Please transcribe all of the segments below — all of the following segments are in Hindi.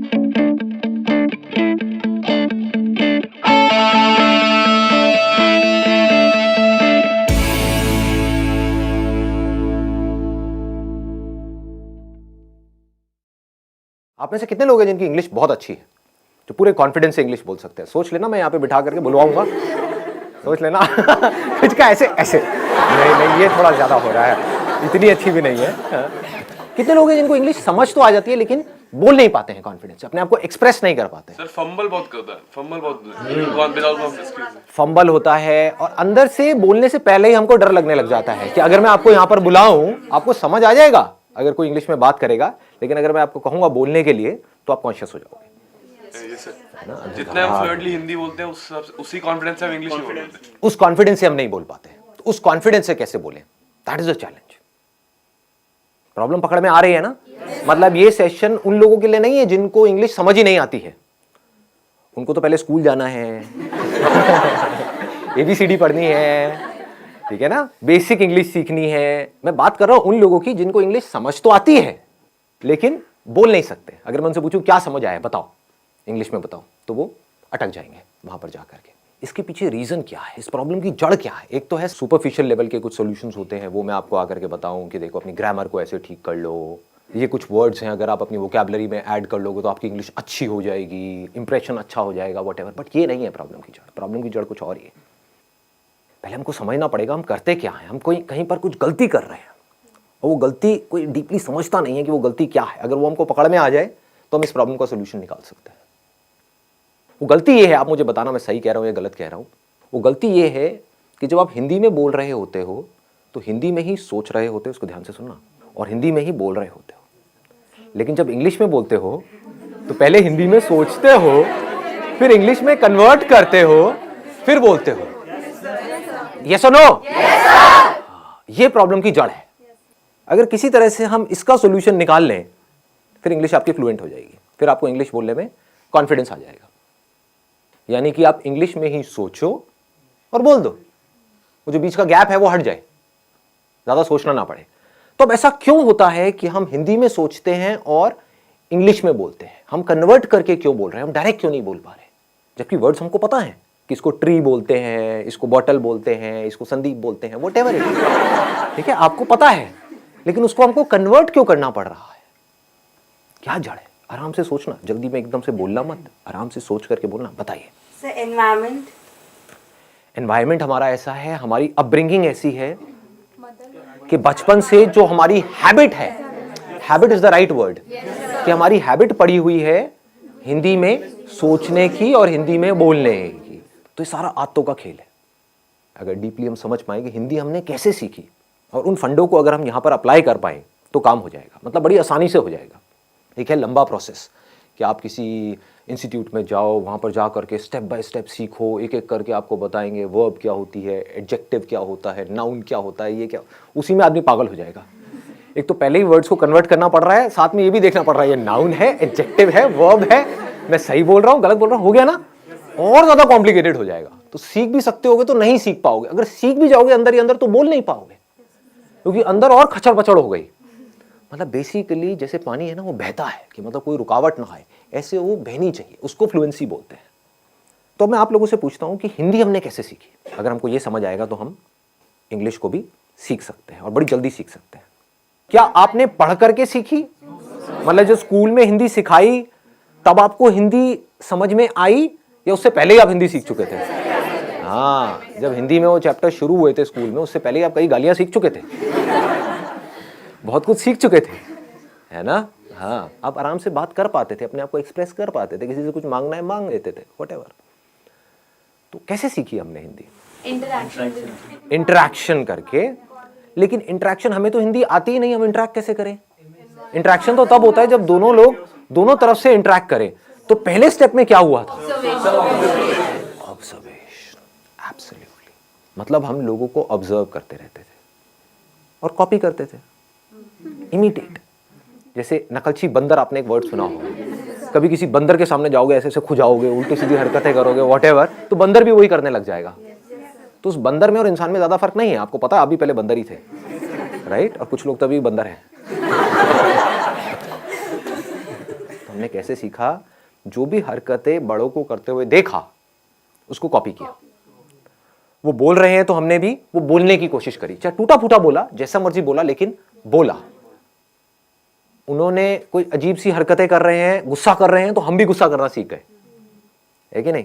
आप में से कितने लोग हैं जिनकी इंग्लिश बहुत अच्छी है, जो पूरे कॉन्फिडेंस से इंग्लिश बोल सकते हैं? सोच लेना, मैं यहाँ पे बिठा करके बुलवाऊंगा, सोच लेना। कुछ का ऐसे ऐसे नहीं, ये थोड़ा ज्यादा हो रहा है, इतनी अच्छी भी नहीं है। कितने लोग हैं जिनको इंग्लिश समझ तो आ जाती है लेकिन बोल नहीं पाते हैं कॉन्फिडेंस से, अपने आप को एक्सप्रेस नहीं कर पाते? सर फंबल बहुत करता है, फंबल बहुत फंबल होता है और अंदर से बोलने से पहले ही हमको डर लगने लग जाता है कि अगर मैं आपको यहाँ पर बुलाऊं आपको समझ आ जाएगा अगर कोई इंग्लिश में बात करेगा, लेकिन अगर मैं आपको कहूंगा बोलने के लिए तो आप कॉन्शियस हो जाओगे। जितने हम फ्लुएंटली हिंदी बोलते हैं उसी कॉन्फिडेंस से हम इंग्लिश में बोलते हैं। उस कॉन्फिडेंस से हम नहीं बोल पाते, तो उस कॉन्फिडेंस से कैसे बोलें? That is the challenge. Problem पकड़ में आ रही है ना? मतलब ये सेशन उन लोगों के लिए नहीं है जिनको इंग्लिश समझ ही नहीं आती है, उनको तो पहले स्कूल जाना है, एबीसीडी पढ़नी है, ठीक है ना, बेसिक इंग्लिश सीखनी है। मैं बात कर रहा हूं उन लोगों की जिनको इंग्लिश समझ तो आती है लेकिन बोल नहीं सकते। अगर मैं उनसे पूछूं क्या समझ आया बताओ, इंग्लिश में बताओ, तो वो अटक जाएंगे वहां पर जाकर के। इसके पीछे रीजन क्या है, इस प्रॉब्लम की जड़ क्या है? एक तो है सुपरफिशियल लेवल के कुछ सॉल्यूशंस होते हैं, वो मैं आपको आकर के बताऊं कि देखो अपनी ग्रामर को ऐसे ठीक कर लो, ये कुछ वर्ड्स हैं अगर आप अपनी वोकैबुलरी में ऐड कर लोगे तो आपकी इंग्लिश अच्छी हो जाएगी, इंप्रेशन अच्छा हो जाएगा, व्हाटएवर। बट ये नहीं है प्रॉब्लम की जड़। प्रॉब्लम की जड़ कुछ और ही है। पहले हमको समझना पड़ेगा हम करते क्या है। हम कोई कहीं पर कुछ गलती कर रहे हैं और वो गलती कोई डीपली समझता नहीं है कि वो गलती क्या है। अगर वो हमको पकड़ में आ जाए तो हम इस प्रॉब्लम का सोल्यूशन निकाल सकते हैं। वो गलती ये है, आप मुझे बताना मैं सही कह रहा हूं या गलत कह रहा हूं। वो गलती ये है कि जब आप हिंदी में बोल रहे होते हो तो हिंदी में ही सोच रहे होते हो, उसको ध्यान से सुनना, और हिंदी में ही बोल रहे होते हो। लेकिन जब इंग्लिश में बोलते हो तो पहले हिंदी में सोचते हो, फिर इंग्लिश में कन्वर्ट करते हो, फिर बोलते हो। यस और नो? ये प्रॉब्लम की जड़ है। अगर किसी तरह से हम इसका सॉल्यूशन निकाल लें फिर इंग्लिश आपकी फ्लुएंट हो जाएगी, फिर आपको इंग्लिश बोलने में कॉन्फिडेंस आ जाएगा। यानी कि आप इंग्लिश में ही सोचो और बोल दो, वो जो बीच का गैप है वो हट जाए, ज्यादा सोचना ना पड़े। तो अब ऐसा क्यों होता है कि हम हिंदी में सोचते हैं और इंग्लिश में बोलते हैं? हम कन्वर्ट करके क्यों बोल रहे हैं, हम डायरेक्ट क्यों नहीं बोल पा रहे? जबकि वर्ड्स हमको पता है कि इसको ट्री बोलते हैं, इसको बॉटल बोलते हैं, इसको संदीप बोलते हैं, व्हाटएवर इट इज, ठीक है, आपको पता है, लेकिन उसको हमको कन्वर्ट क्यों करना पड़ रहा है? क्या जड़ है? आराम से सोचना, जल्दी में एकदम से बोलना मत, आराम से सोच करके बोलना। बताइए सर। एनवायरमेंट हमारा ऐसा है, हमारी अपब्रिंगिंग ऐसी है कि बचपन से जो हमारी हैबिट है, habit is the right word, कि हमारी हैबिट पड़ी हुई है हिंदी में सोचने की और हिंदी में बोलने की। तो ये सारा आदतों का खेल है। अगर डीपली हम समझ पाए कि हिंदी हमने कैसे सीखी और उन फंडों को अगर हम यहां पर अप्लाई कर पाए तो काम हो जाएगा, मतलब बड़ी आसानी से हो जाएगा। एक है लंबा प्रोसेस कि आप किसी इंस्टीट्यूट में जाओ, वहाँ पर जा करके स्टेप बाय स्टेप सीखो, एक एक करके आपको बताएंगे वर्ब क्या होती है, एडजेक्टिव क्या होता है, नाउन क्या होता है, ये क्या, उसी में आदमी पागल हो जाएगा। एक तो पहले ही वर्ड्स को कन्वर्ट करना पड़ रहा है, साथ में ये भी देखना पड़ रहा है ये नाउन है, एडजेक्टिव है, वर्ब है, मैं सही बोल रहा हूँ गलत बोल रहा हूँ, हो गया ना? और ज्यादा कॉम्प्लिकेटेड हो जाएगा। तो सीख भी सकते होगे तो नहीं सीख पाओगे, अगर सीख भी जाओगे अंदर ही अंदर तो बोल नहीं पाओगे, क्योंकि अंदर और खचड़ पचड़ हो गई। मतलब बेसिकली जैसे पानी है ना, वो बहता है कि मतलब कोई रुकावट ना आए, ऐसे वो बहनी चाहिए, उसको फ्लुएंसी बोलते हैं। तो मैं आप लोगों से पूछता हूं कि हिंदी हमने कैसे सीखी? अगर हमको ये समझ आएगा तो हम इंग्लिश को भी सीख सकते हैं और बड़ी जल्दी सीख सकते हैं। क्या आपने पढ़ करके सीखी? मतलब जो स्कूल में हिंदी सिखाई तब आपको हिंदी समझ में आई, या उससे पहले ही आप हिंदी सीख चुके थे? हाँ, जब हिंदी में वो चैप्टर शुरू हुए थे स्कूल में, उससे पहले ही आप कई गालियां सीख चुके थे, बहुत कुछ सीख चुके थे, है ना? हाँ, आप आराम से बात कर पाते थे, अपने आप को एक्सप्रेस कर पाते थे, किसी से कुछ मांगना है मांग लेते थे, व्हाटएवर। तो कैसे सीखी हमने हिंदी? इंटरैक्शन करके। लेकिन इंटरैक्शन, हमें तो हिंदी आती ही नहीं, हम इंटरैक्ट कैसे करें? इंटरैक्शन तो तब होता है जब दोनों लोग दोनों तरफ से इंटरैक्ट करें। तो पहले स्टेप में क्या हुआ था? ऑब्जर्वेशन। एब्सोल्युटली। मतलब हम लोगों को ऑब्जर्व करते रहते थे और कॉपी करते थे, इमिटेट। जैसे नकलची बंदर, आपने एक वर्ड सुना होगा, कभी किसी बंदर के सामने जाओगे, ऐसे ऐसे खुजाओगे, उल्टी सीधी हरकतें करोगे, व्हाटएवर, तो बंदर भी वही करने लग जाएगा। तो उस बंदर में और इंसान में ज्यादा फर्क नहीं है, आपको पता है, आप भी पहले बंदर ही थे, राइट? और कुछ लोग तभी बंदर हैं। तो हमने कैसे सीखा? जो भी हरकतें बड़ों को करते हुए देखा उसको कॉपी किया। वो बोल रहे हैं तो हमने भी वो बोलने की कोशिश करी, चाहे टूटा फूटा बोला, जैसा मर्जी बोला, लेकिन बोला। उन्होंने कोई अजीब सी हरकतें कर रहे हैं, गुस्सा कर रहे हैं, तो हम भी गुस्सा करना सीख गए, है कि नहीं?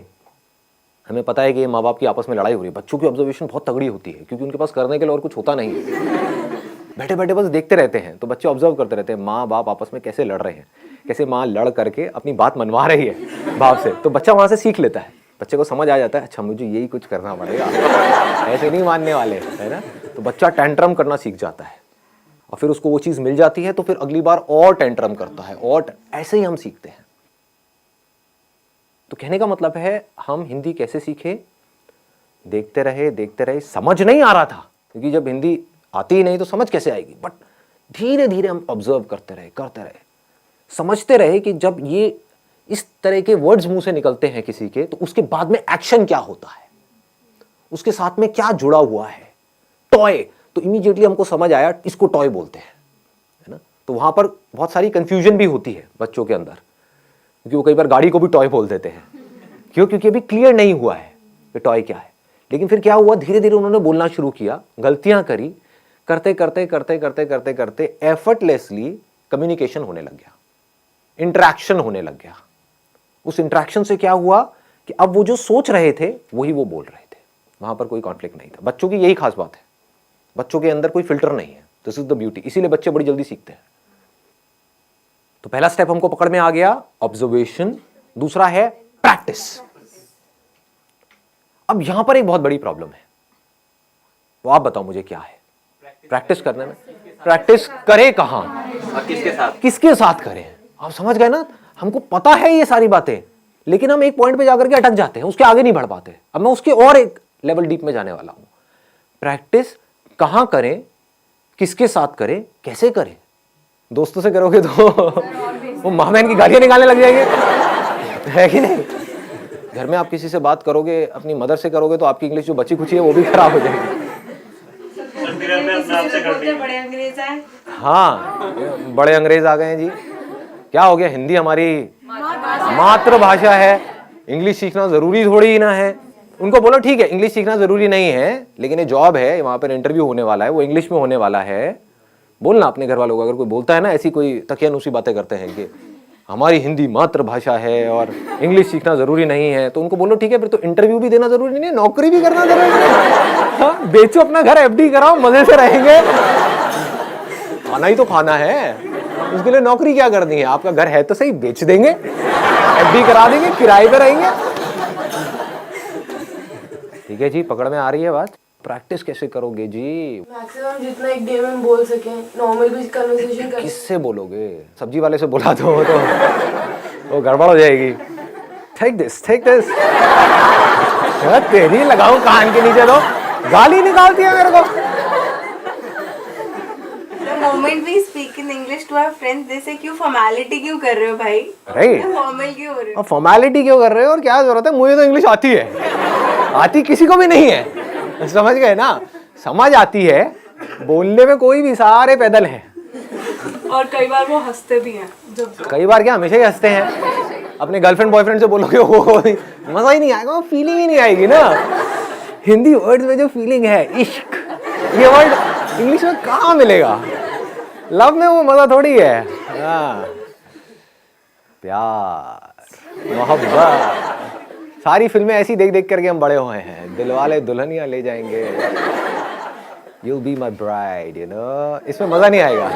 हमें पता है कि माँ बाप की आपस में लड़ाई हो रही है, बच्चों की ऑब्जर्वेशन बहुत तगड़ी होती है क्योंकि उनके पास करने के लिए और कुछ होता नहीं है। बैठे बैठे बस देखते रहते हैं, तो बच्चे ऑब्जर्व करते रहते हैं माँ बाप आपस में कैसे लड़ रहे हैं, कैसे माँ लड़ करके अपनी बात मनवा रही है बाप से, तो बच्चा वहां से सीख लेता है। बच्चे को समझ आ जाता है, अच्छा मुझे यही कुछ करना पड़ेगा, ऐसे नहीं मानने वाले, है ना? तो बच्चा टेंट्रम करना सीख जाता है और फिर उसको वो चीज़ मिल जाती है तो फिर अगली बार और टेंट्रम करता है, और ऐसे ही हम सीखते हैं। तो कहने का मतलब है हम हिंदी कैसे सीखे? देखते रहे, समझ नहीं आ रहा था क्योंकि जब हिंदी आती ही नहीं तो समझ कैसे आएगी, बट धीरे धीरे हम ऑब्जर्व करते रहे, समझते रहे कि जब ये इस तरह के वर्ड्स मुंह से निकलते हैं किसी के, तो उसके बाद में एक्शन क्या होता है, उसके साथ में क्या जुड़ा हुआ है। टॉय, तो इमीडिएटली हमको समझ आया इसको टॉय बोलते हैं, है ना? तो वहां पर बहुत सारी कंफ्यूजन भी होती है बच्चों के अंदर, क्योंकि वो कई बार गाड़ी को भी टॉय बोल देते हैं। क्यों? क्योंकि अभी क्लियर नहीं हुआ है कि टॉय क्या है। लेकिन फिर क्या हुआ, धीरे धीरे उन्होंने बोलना शुरू किया, गलतियां करी, करते एफर्टलेसली कम्युनिकेशन होने लग गया, इंटरेक्शन होने लग गया। उस इंटरेक्शन से क्या हुआ कि अब वो जो सोच रहे थे वही वो बोल रहे थे, वहां पर कोई कॉन्फ्लिक्ट नहीं था। बच्चों की यही खास बात है, बच्चों के अंदर कोई फिल्टर नहीं है, दिस इज द ब्यूटी, इसीलिए बच्चे बड़ी जल्दी सीखते हैं। तो पहला स्टेप हमको पकड़ में आ गया, ऑब्जर्वेशन। दूसरा है प्रैक्टिस। अब यहां पर एक बहुत बड़ी प्रॉब्लम है, वो आप बताओ मुझे क्या है? प्रैक्टिस करने में, प्रैक्टिस करे कहां और किसके साथ करें? आप समझ गए ना? हमको पता है ये सारी बातें, लेकिन हम एक पॉइंट पे जाकर के अटक जाते हैं, उसके आगे नहीं बढ़ पाते। अब मैं उसके और एक लेवल डीप में जाने वाला हूं। प्रैक्टिस कहां करें, किसके साथ करें, कैसे करें? दोस्तों से करोगे तो वो माँ बहन की गालियां निकालने लग जाएंगे, है कि नहीं? घर में आप किसी से बात करोगे, अपनी मदर से करोगे, तो आपकी इंग्लिश जो बची खुची है वो भी खराब हो जाएगी। बड़े अंग्रेज आए। हाँ, बड़े अंग्रेज आ गए हैं जी। क्या हो गया? हिंदी हमारी मातृभाषा है, इंग्लिश सीखना जरूरी थोड़ी ही ना है। उनको बोलो ठीक है इंग्लिश सीखना जरूरी नहीं है, लेकिन ये जॉब है, वहां पर इंटरव्यू होने वाला है, वो इंग्लिश में होने वाला है। बोलना अपने घर वालों को, अगर कोई बोलता है ना ऐसी कोई तकियानुसी बातें करते हैं कि हमारी हिंदी मातृभाषा है और इंग्लिश सीखना जरूरी नहीं है, तो उनको बोलो ठीक है फिर तो इंटरव्यू भी देना जरूरी नहीं है, नौकरी भी करना जरूरी नहीं है। हाँ, बेचो अपना घर, एफडी कराओ, मजे से रहेंगे। खाना ही तो खाना है, उसके लिए नौकरी क्या करनी है? आपका घर है तो सही, बेच देंगे, एफडी करा देंगे, किराए पे रहेंगे। ठीक है जी, पकड़ में आ रही है बात? प्रैक्टिस कैसे करोगे जी? मैक्सिमम जितना एक डे में बोल सके, नॉर्मल भी कन्वर्सेशन कर। किससे बोलोगे? सब्जी वाले से बोला तो वो गड़बड़ हो जाएगी। टेक दिस तेरी लगाऊं कान के नीचे, तो गाली निकालती है मेरे को। The moment we speak in English to our friends, they say क्यों फॉर्मेलिटी क्यों कर रहे हो भाई? राइट, फॉर्मल क्यों हो रहे हो? फॉर्मेलिटी क्यों कर रहे हो और क्या जरूरत है? मुझे तो इंग्लिश आती है, आती किसी को भी नहीं है, समझ गए ना? समझ आती है, बोलने में कोई भी, सारे पैदल हैं। और कई बार वो हंसते भी हैं। जब कई बार क्या, हमेशा ही हंसते हैं। अपने गर्लफ्रेंड बॉयफ्रेंड से बोलोगे वो मजा ही नहीं आएगा, फीलिंग ही नहीं आएगी ना। हिंदी वर्ड्स में जो फीलिंग है, इश्क, ये वर्ड इंग्लिश में कहाँ मिलेगा? लव में वो मजा थोड़ी है। हाँ, प्यार, मोहब्बत, सारी फिल्में ऐसी देख देख करके हम बड़े हुए हैं। दिलवाले दुल्हनिया ले जाएंगे, You'll be my bride, you know? इसमें मजा नहीं आएगा,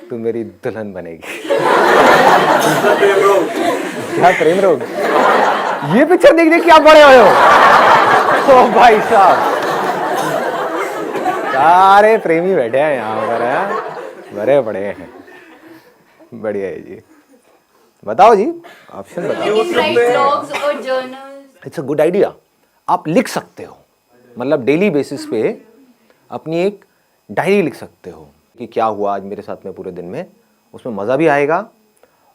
तू मेरी दुल्हन बनेगी। क्या प्रेम रोग? ये पिक्चर देख देख के आप बड़े हुए हो। ओ भाई साहब, सारे प्रेमी बैठे हैं यहाँ पर, हैं बड़े बड़े हैं। बढ़िया है जी। बताओ जी, ऑप्शन बताओ। It's a good idea. आप लिख सकते हो, मतलब डेली बेसिस पे अपनी एक डायरी लिख सकते हो कि क्या हुआ आज मेरे साथ में पूरे दिन में। उसमें मज़ा भी आएगा,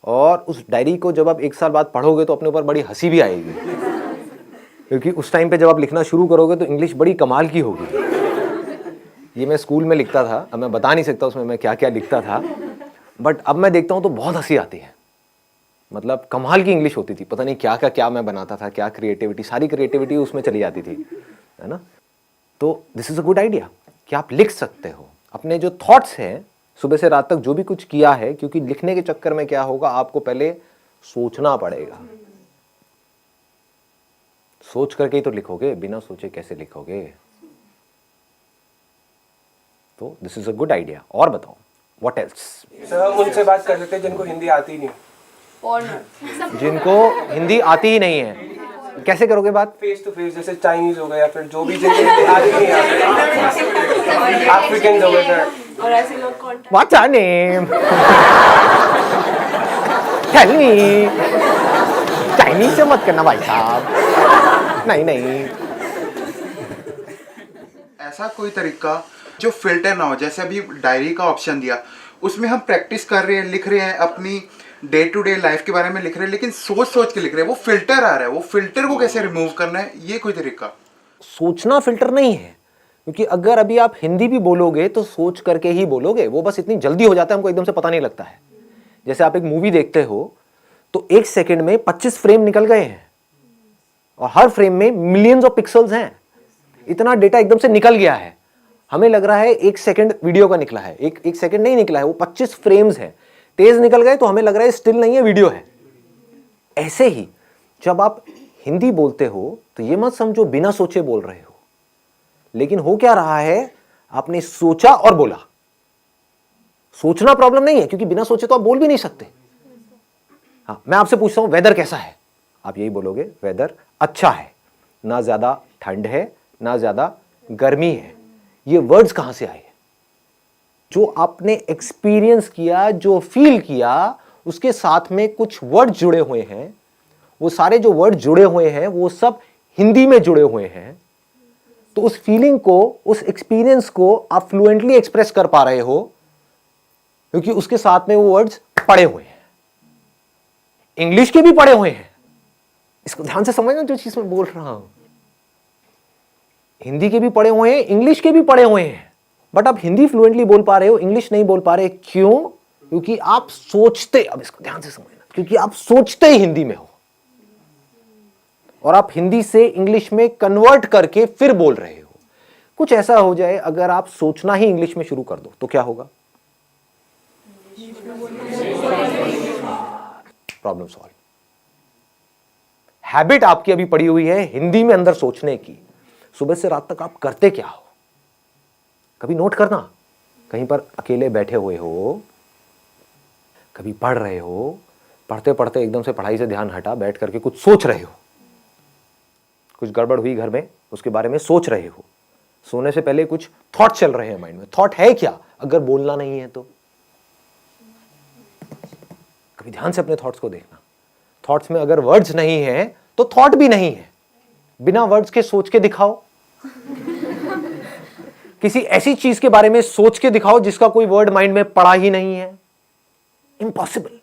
और उस डायरी को जब आप एक साल बाद पढ़ोगे तो अपने ऊपर बड़ी हंसी भी आएगी, क्योंकि उस टाइम पे जब आप लिखना शुरू करोगे तो इंग्लिश बड़ी कमाल की होगी। ये मैं स्कूल में लिखता था, अब मैं बता नहीं सकता उसमें मैं क्या क्या लिखता था, बट अब मैं देखता हूँ तो बहुत हंसी आती है। मतलब कमाल की इंग्लिश होती थी, पता नहीं क्या का क्या मैं बनाता था, क्या क्रिएटिविटी, सारी क्रिएटिविटी उसमें चली जाती थी, है ना। तो this is a good idea कि आप लिख सकते हो अपने जो थॉट्स हैं, सुबह से रात तक जो भी कुछ किया है, क्योंकि लिखने के चक्कर में क्या होगा, आपको पहले सोचना पड़ेगा। सोच करके ही तो लिखोगे, बिना सोचे कैसे लिखोगे। तो this is a good idea. और बताओ व्हाट एल्स। सर हम उनसे बात कर सकते हैं जिनको हिंदी आती ही नहीं, जिनको हिंदी आती ही नहीं है, कैसे करोगे बात? फेस टू फेस, जैसे चाइनीज हो गए या फिर जो भी जिनको हिंदी आती नहीं है, अफ्रीकन हो गए सर। और ऐसे लोग contact What's your name? Tell me. Chinese से मत करना भाई साहब, नहीं नहीं। ऐसा कोई तरीका जो फिल्टर ना हो, जैसे अभी डायरी का ऑप्शन दिया, उसमें हम प्रैक्टिस कर रहे हैं, लिख रहे हैं, अपनी डे टू डे लाइफ के बारे में लिख रहे हैं, लेकिन सोच सोच के लिख रहे हैं, वो फिल्टर आ रहा है, वो फिल्टर को कैसे रिमूव करना है, ये कोई तरीका? सोचना फिल्टर नहीं है, क्योंकि अगर अभी आप हिंदी भी बोलोगे तो सोच करके ही बोलोगे, वो बस इतनी जल्दी हो जाता है, हमको एकदम से पता नहीं लगता है। जैसे आप एक मूवी देखते हो तो एक सेकंड में 25 फ्रेम निकल गए हैं, और हर फ्रेम में मिलियंस ऑफ पिक्सल्स हैं, इतना डेटा एकदम से निकल गया है। हमें लग रहा है एक सेकंड वीडियो का निकला है, एक सेकंड नहीं निकला है, वो 25 फ्रेम्स है, तेज निकल गए तो हमें लग रहा है स्टिल नहीं है, वीडियो है। ऐसे ही जब आप हिंदी बोलते हो तो ये मत समझो बिना सोचे बोल रहे हो, लेकिन हो क्या रहा है, आपने सोचा और बोला। सोचना प्रॉब्लम नहीं है, क्योंकि बिना सोचे तो आप बोल भी नहीं सकते। हाँ, मैं आपसे पूछता हूं वेदर कैसा है, आप यही बोलोगे वेदर अच्छा है, ना ज्यादा ठंड है ना ज्यादा गर्मी है। ये वर्ड्स कहां से आए? जो आपने एक्सपीरियंस किया, जो फील किया, उसके साथ में कुछ वर्ड जुड़े हुए हैं। वो सारे जो वर्ड जुड़े हुए हैं वो सब हिंदी में जुड़े हुए हैं। तो उस फीलिंग को, उस एक्सपीरियंस को आप फ्लुएंटली एक्सप्रेस कर पा रहे हो, क्योंकि उसके साथ में वो वर्ड्स पड़े हुए हैं। इंग्लिश के भी पड़े हुए हैं, इसको ध्यान से समझना जो चीज मैं बोल रहा हूं। हिंदी के भी पड़े हुए हैं, इंग्लिश के भी पड़े हुए हैं, बट आप हिंदी फ्लुएंटली बोल पा रहे हो, इंग्लिश नहीं बोल पा रहे। क्यों? क्योंकि आप सोचते, अब इसको ध्यान से समझना, क्योंकि आप सोचते ही हिंदी में हो, और आप हिंदी से इंग्लिश में कन्वर्ट करके फिर बोल रहे हो। कुछ ऐसा हो जाए, अगर आप सोचना ही इंग्लिश में शुरू कर दो तो क्या होगा? Problem solve. हैबिट आपकी अभी पड़ी हुई है हिंदी में अंदर सोचने की। सुबह से रात तक आप करते क्या हो? कभी नोट करना, कहीं पर अकेले बैठे हुए हो, कभी पढ़ रहे हो, पढ़ते पढ़ते एकदम से पढ़ाई से ध्यान हटा, बैठ करके कुछ सोच रहे हो, कुछ गड़बड़ हुई घर में, उसके बारे में सोच रहे हो, सोने से पहले कुछ थॉट चल रहे हैं माइंड में। थॉट है क्या अगर बोलना नहीं है तो? कभी ध्यान से अपने थॉट्स को देखना। थॉट्स में अगर वर्ड्स नहीं है तो थॉट भी नहीं है। बिना वर्ड्स के सोच के दिखाओ, किसी ऐसी चीज के बारे में सोच के दिखाओ जिसका कोई वर्ड माइंड में पड़ा ही नहीं है। इम्पॉसिबल।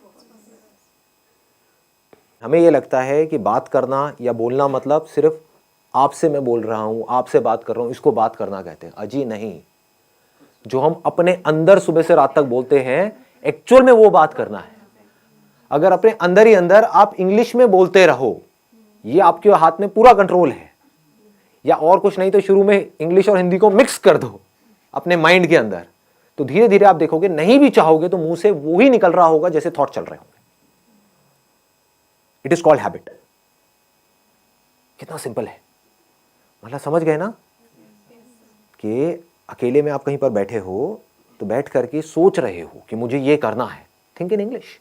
हमें यह लगता है कि बात करना या बोलना मतलब सिर्फ आपसे मैं बोल रहा हूं, आपसे बात कर रहा हूं, इसको बात करना कहते हैं। अजी नहीं, जो हम अपने अंदर सुबह से रात तक बोलते हैं, एक्चुअल में वो बात करना है। अगर अपने अंदर ही अंदर आप इंग्लिश में बोलते रहो, ये आपके हाथ में पूरा कंट्रोल है, या और कुछ नहीं तो शुरू में इंग्लिश और हिंदी को मिक्स कर दो अपने माइंड के अंदर, तो धीरे धीरे आप देखोगे, नहीं भी चाहोगे तो मुंह से वो ही निकल रहा होगा जैसे थॉट चल रहे होंगे। It is called habit. कितना सिंपल है, मतलब समझ गए ना कि अकेले में आप कहीं पर बैठे हो तो बैठ करके सोच रहे हो कि मुझे ये करना है। Think in English.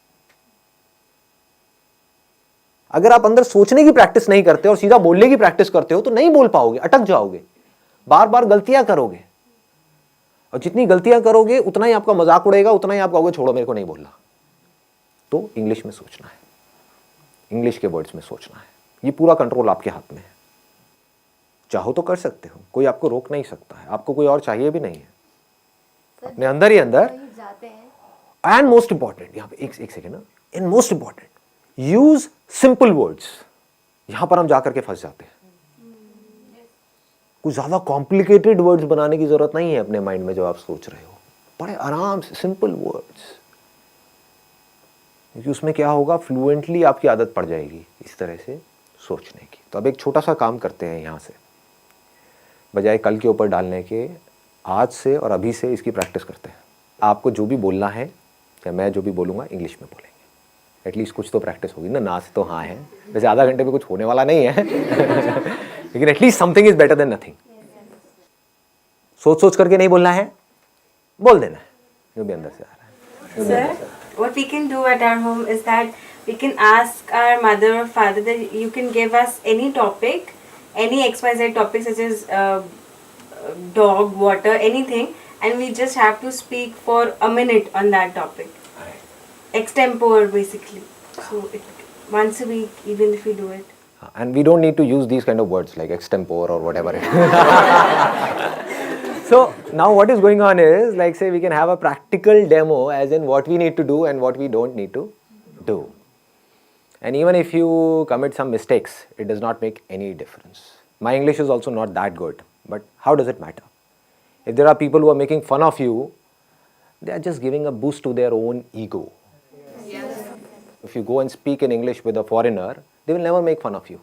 अगर आप अंदर सोचने की प्रैक्टिस नहीं करते और सीधा बोलने की प्रैक्टिस करते हो तो नहीं बोल पाओगे, अटक जाओगे, बार बार गलतियां करोगे, और जितनी गलतियां करोगे उतना ही आपका मजाक उड़ेगा, उतना ही आप कहोगे छोड़ो मेरे को नहीं बोलना। तो इंग्लिश में सोचना है, इंग्लिश के वर्ड्स में सोचना है। ये पूरा कंट्रोल आपके हाथ में है। चाहो तो कर सकते हो, कोई आपको रोक नहीं सकता है, आपको कोई और चाहिए भी नहीं है, अपने अंदर ही अंदर। एंड मोस्ट इंपॉर्टेंट, यहां पे एक सेकेंड ना, in most important, use simple words. यहां पर हम जाकर के फंस जाते हैं। कुछ ज्यादा कॉम्प्लिकेटेड वर्ड्स बनाने की जरूरत नहीं है अपने माइंड में जो आप सोच रहे हो। बड़े आराम से सिंपल वर्ड्स। क्योंकि उसमें क्या होगा, फ्लुएंटली आपकी आदत पड़ जाएगी इस तरह से सोचने की। तो अब एक छोटा सा काम करते हैं यहाँ से, बजाय कल के ऊपर डालने के, आज से और अभी से इसकी प्रैक्टिस करते हैं। आपको जो भी बोलना है या मैं जो भी बोलूँगा इंग्लिश में बोलेंगे, एटलीस्ट कुछ तो प्रैक्टिस होगी ना से तो हाँ है, वैसे आधा घंटे में कुछ होने वाला नहीं है लेकिन at least something is better than nothing. सोच सोच करके नहीं बोलना है, बोल देना है जो भी अंदर से आ रहा है। Sir, what we can do at our home is that we can ask our mother or father that you can give us any topic, any XYZ topic such as dog, water, anything, and we just have to speak for a minute on that topic. Extempore basically. So once a week, even if we do it. And we don't need to use these kind of words like extempore or whatever. So now what is going on is, like say we can have a practical demo as in what we need to do and what we don't need to do. And even if you commit some mistakes, it does not make any difference. My English is also not that good, but how does it matter? If there are people who are making fun of you, they are just giving a boost to their own ego. If you go and speak in English with a foreigner, they will never make fun of you.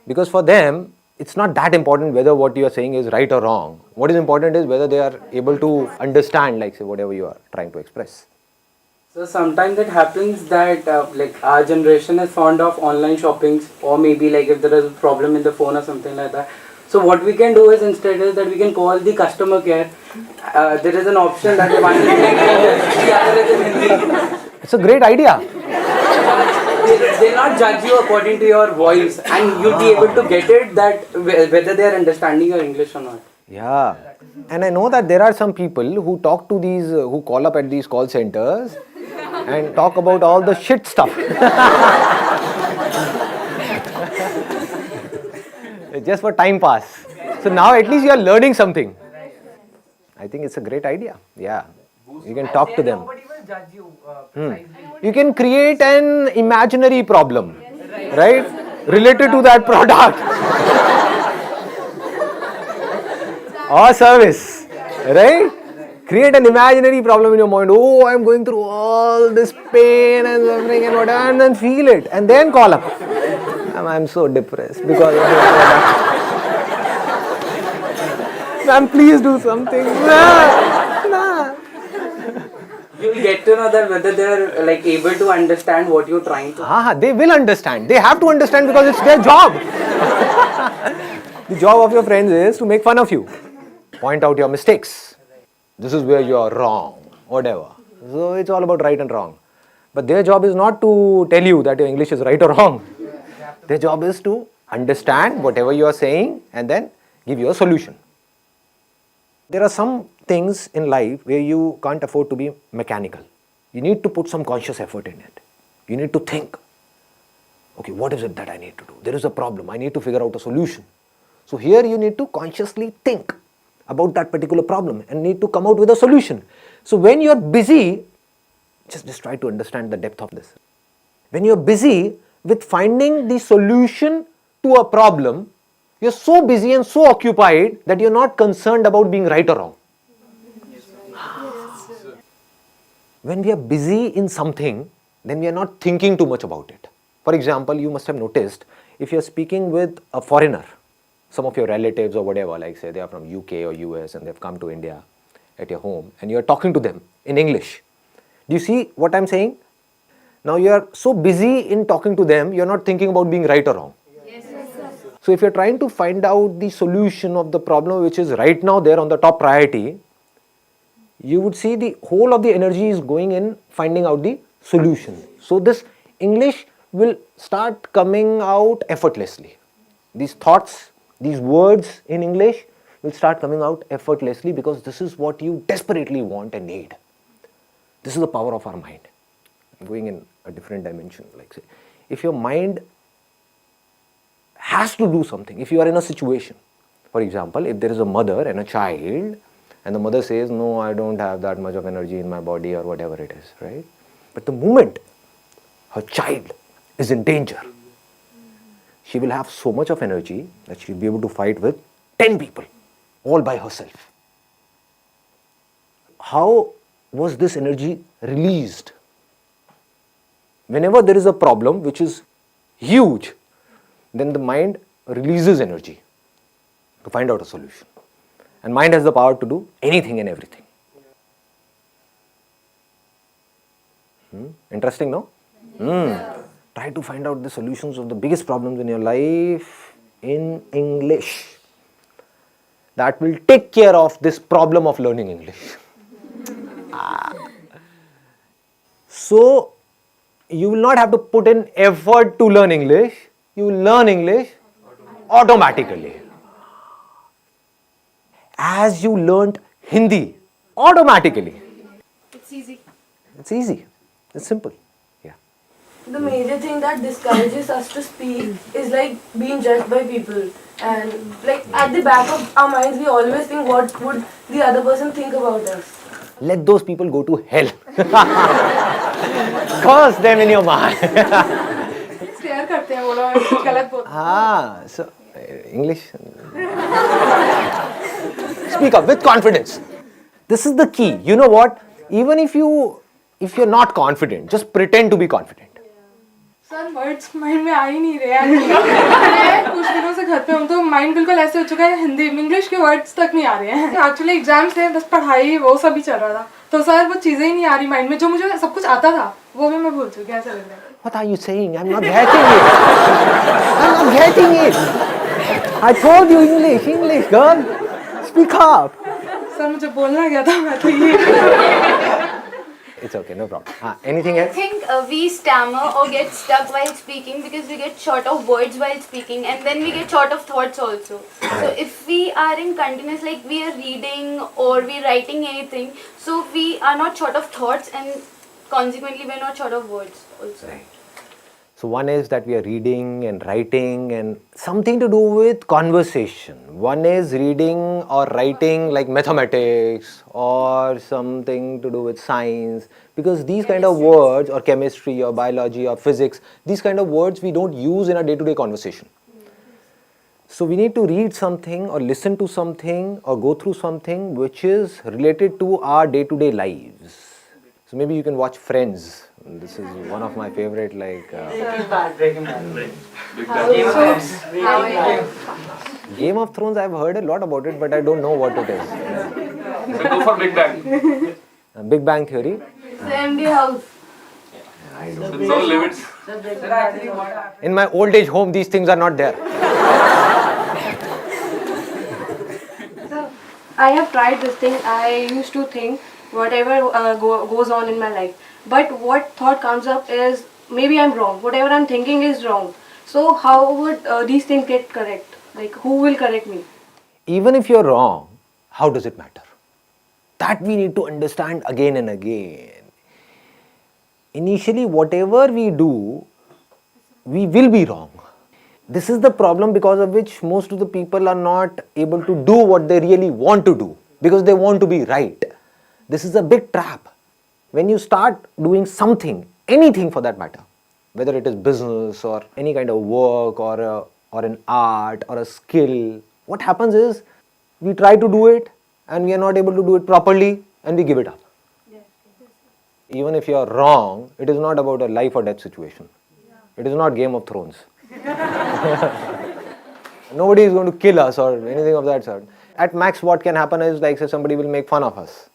Because for them, it's not that important whether what you are saying is right or wrong. What is important is whether they are able to understand, like say, whatever you are trying to express. So sometimes it happens that like our generation is fond of online shoppings, or maybe like if there is a problem in the phone or something like that. So what we can do is instead is that we can call the customer care. There is an option that one is in English, the other is in Hindi. It's a great idea. They'll not judge you according to your voice, and you'll be able to get it that whether they are understanding your English or not. Yeah. And I know that there are some people who talk to these, who call up at these call centers and talk about all the shit stuff. Just for time pass. So now at least you are learning something. I think it's a great idea. Yeah. You can talk to them. Nobody will judge you. You can create an imaginary problem, right? Related to that product or service, right? Create an imaginary problem in your mind. Oh, I'm going through all this pain and suffering and whatever, and then feel it, and then call up. I'm so depressed because of this product. Ma'am, please do something. Nah. You'll get to know that whether they are like able to understand what you're trying to. They will understand. They have to understand because it's their job. The job of your friends is to make fun of you, point out your mistakes. This is where you are wrong, whatever. So it's all about right and wrong. But their job is not to tell you that your English is right or wrong. Their job is to understand whatever you are saying and then give you a solution. There are some things in life where you can't afford to be mechanical. You need to put some conscious effort in it. You need to think, okay, what is it that I need to do? There is a problem. I need to figure out a solution. So here you need to consciously think about that particular problem and need to come out with a solution. So when you are busy, just try to understand the depth of this. When you are busy with finding the solution to a problem, you're so busy and so occupied that you're not concerned about being right or wrong. When we are busy in something, then we are not thinking too much about it. For example, you must have noticed, if you're speaking with a foreigner, some of your relatives or whatever, like say they are from UK or US and they've come to India at your home, and you're talking to them in English. Do you see what I'm saying? Now you are so busy in talking to them, you're not thinking about being right or wrong. So if you're trying to find out the solution of the problem which is right now there on the top priority, you would see the whole of the energy is going in finding out the solution. So this English will start coming out effortlessly. These thoughts, these words in English will start coming out effortlessly because this is what you desperately want and need. This is the power of our mind. I'm going in a different dimension. Like say, if your mind has to do something, if you are in a situation, for example, if there is a mother and a child, and the mother says, no, I don't have that much of energy in my body or whatever it is, right? But the moment her child is in danger, she will have so much of energy that she will be able to fight with 10 people, all by herself. How was this energy released? whenever there is a problem which is huge, then the mind releases energy to find out a solution. And mind has the power to do anything and everything. Interesting, no? Try to find out the solutions of the biggest problems in your life in English. That will take care of this problem of learning English. So, you will not have to put in effort to learn English. You will learn English automatically. As you learnt Hindi automatically. It's easy. It's easy. It's simple. Yeah. The major thing that discourages us to speak is like being judged by people. And like at the back of our minds, we always think what would the other person think about us. Let those people go to hell. Curse them in your mind. Stare करते हैं वो लोग गलत बोलते So English. Speak up with confidence. This is the key. You know what? Even if you're not confident, just pretend to be confident. Sir words mind में आ ही नहीं रहे हैं कुछ दिनों से घर पे हूँ तो माइंड बिल्कुल ऐसे हो चुका है हिंदी इंग्लिश के वर्ड्स तक नहीं आ रहे हैं एक्चुअली एग्जाम्स थे बस पढ़ाई वो सब ही चल रहा था तो सर वो चीज़ें ही नहीं आ रही माइंड में जो मुझे सब कुछ आता था वो भी मैं भूल चुकी ऐसा लग रहा है What are you saying? I'm not getting it. I'm not getting it. I told you English, girl. Speak up. Sir मुझे बोलना क्या था मैं तो ये It's okay, no problem. Anything I else? think we stammer or get stuck while speaking because we get short of words while speaking and then we get short of thoughts also. So if we are in continuous, like we are reading or we writing anything, so we are not short of thoughts and consequently we are not short of words also. Right. So one is that we are reading and writing and something to do with conversation. One is reading or writing like mathematics or something to do with science, because these kind of words, or chemistry or biology or physics, these kind of words we don't use in our day-to-day conversation. So we need to read something or listen to something or go through something which is related to our day-to-day lives. So maybe you can watch Friends. This is one of my favorite, like Breaking Bad. Game of Thrones. I've heard a lot about it, but I don't know what it is. So go for Big Bang. Big Bang Theory. So MD House. So no limits. In my old age home, these things are not there. So I have tried this thing. I used to think whatever goes on in my life. But what thought comes up is maybe I'm wrong. Whatever I'm thinking is wrong. So how would these things get correct? Like who will correct me? Even if you're wrong, how does it matter? That we need to understand again and again. Initially, whatever we do, we will be wrong. This is the problem because of which most of the people are not able to do what they really want to do, because they want to be right. This is a big trap. When you start doing something, anything for that matter, whether it is business or any kind of work or an art or a skill, what happens is we try to do it and we are not able to do it properly and we give it up. Even if you are wrong, it is not about a life or death situation. It is not Game of Thrones. Nobody is going to kill us or anything of that sort. At max, what can happen is, like, say, somebody will make fun of us.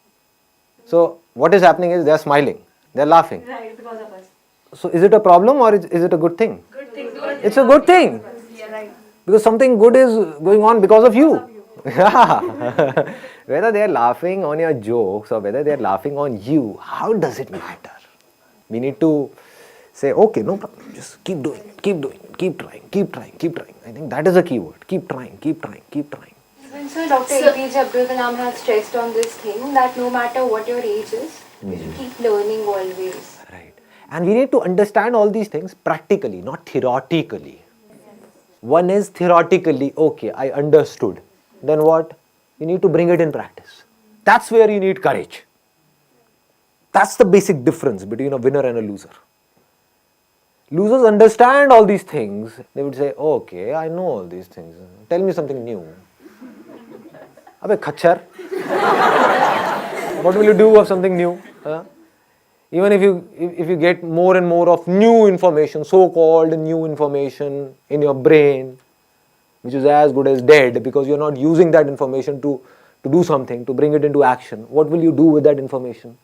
So what is happening is they are smiling, they are laughing. Right, because of us. So is it a problem or is it a good thing? Good thing. It's a good thing. Yeah, right. Because something good is going on because of you. Yeah. Whether they are laughing on your jokes or whether they are laughing on you, how does it matter? We need to say, okay, no problem, just keep doing it, keep doing it, keep trying, keep trying, keep trying. I think that is a key word. Keep trying, keep trying, keep trying. So Dr. APJ Abdul Kalam has stressed on this thing that no matter what your age is, you should keep learning always. Right. And we need to understand all these things practically, not theoretically. One is theoretically, okay, I understood. Then what? You need to bring it in practice. That's where you need courage. That's the basic difference between a winner and a loser. Losers understand all these things. They would say, okay, I know all these things. Tell me something new. Abhe khachar. What will you do of something new? Even if you get more and more of new information, so-called new information in your brain, which is as good as dead because you're not using that information to do something, to bring it into action, what will you do with that information?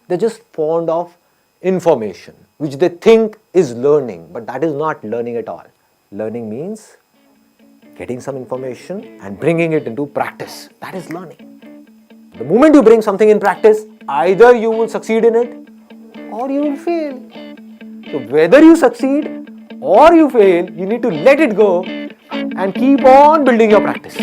They're just fond of information, which they think is learning, but that is not learning at all. Learning means getting some information and bringing it into practice. That is learning. The moment you bring something in practice, either you will succeed in it or you will fail. So whether you succeed or you fail, you need to let it go and keep on building your practice.